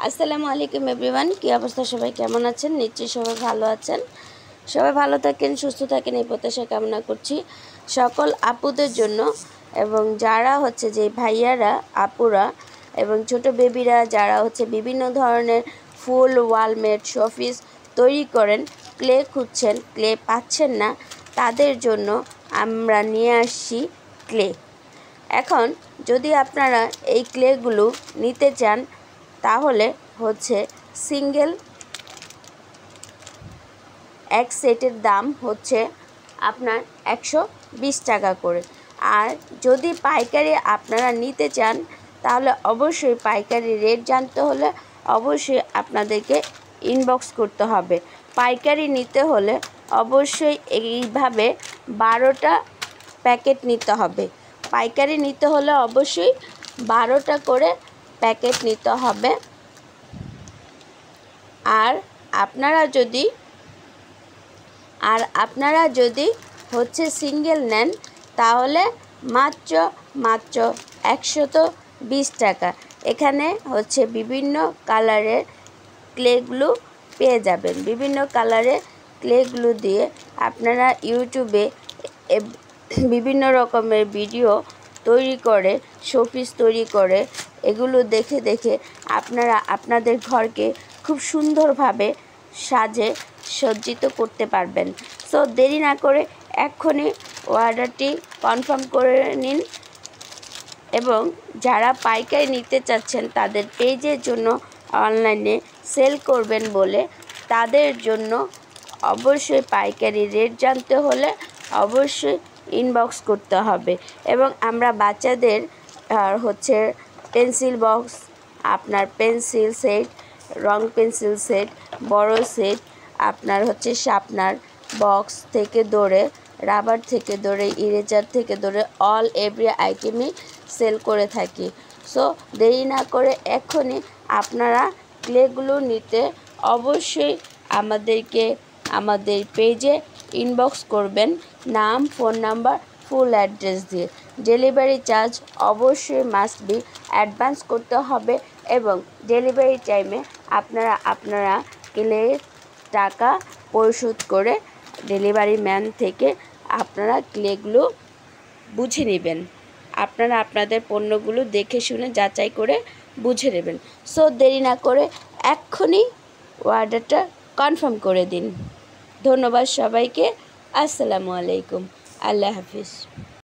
আসসালামু আলাইকুম এভরিওয়ান, কি অবস্থা? সবাই কেমন আছেন? নিশ্চয়ই সবাই ভালো আছেন। সবাই ভালো থাকেন, সুস্থ থাকেন এই প্রত্যাশা কামনা করছি সকল আপুদের জন্য। এবং যারা হচ্ছে যে ভাইয়ারা, আপুরা এবং ছোট বেবিরা যারা হচ্ছে বিভিন্ন ধরনের ফুল ওয়ালমেট শোপিস তৈরি করেন, ক্লে খুঁজছেন, ক্লে পাচ্ছেন না, তাদের জন্য আমরা নিয়ে আসছি ক্লে। এখন যদি আপনারা এই ক্লেগুলো নিতে চান তাহলে হচ্ছে সিঙ্গেল এক সেটের দাম হচ্ছে আপনার 120 টাকা করে। আর যদি পাইকারি আপনারা নিতে চান তাহলে অবশ্যই পাইকারি রেট জানতে হলে অবশ্যই আপনাদেরকে ইনবক্স করতে হবে। পাইকারি নিতে হলে অবশ্যই এইভাবে 12টা প্যাকেট নিতে হবে। পাইকারি নিতে হলে অবশ্যই 12টা করে প্যাকেট নিতে হবে। আর আপনারা যদি হচ্ছে সিঙ্গেল নেন তাহলে মাত্র 120 টাকা। এখানে হচ্ছে বিভিন্ন কালারের ক্লেগুলো পেয়ে যাবেন। বিভিন্ন কালারের ক্লেগুলো দিয়ে আপনারা ইউটিউবে বিভিন্ন রকমের ভিডিও তৈরি করে, শোপিস তৈরি করে, এগুলো দেখে দেখে আপনারা আপনাদের ঘরকে খুব সুন্দরভাবে সাজে সজ্জিত করতে পারবেন। সো দেরি না করে এক্ষুনি অর্ডারটি কনফার্ম করে নিন। এবং যারা পাইকারি নিতে চাচ্ছেন তাদের পেজের জন্য অনলাইনে সেল করবেন বলে তাদের জন্য অবশ্যই পাইকারি রেট জানতে হলে অবশ্যই ইনবক্স করতে হবে। এবং আমরা বাচ্চাদের হচ্ছে পেন্সিল বক্স, আপনার পেন্সিল সেট, রং পেন্সিল সেট, বড় সেট, আপনার হচ্ছে শার্পনার বক্স থেকে ধরে, রাবার থেকে ধরে, ইরেজার থেকে ধরে অল এভরি আইটেমই সেল করে থাকি। সো দেরি না করে এখনই আপনারা ক্লেগুলো নিতে অবশ্যই আমাদের পেজে ইনবক্স করবেন, নাম, ফোন নাম্বার, ফুল অ্যাড্রেস দিয়ে। ডেলিভারি চার্জ অবশ্যই মাস্ট বি অ্যাডভান্স করতে হবে। এবং ডেলিভারি টাইমে আপনারা ক্লের টাকা পরিশোধ করে ডেলিভারি ম্যান থেকে আপনারা ক্লেগুলো বুঝে নেবেন। আপনারা আপনাদের পণ্যগুলো দেখে শুনে যাচাই করে বুঝে নেবেন। সো দেরি না করে এক্ষুনি অর্ডারটা কনফার্ম করে দিন। ধন্যবাদ সবাইকে। আসসালামু আলাইকুম। আল্লাহ হাফিজ।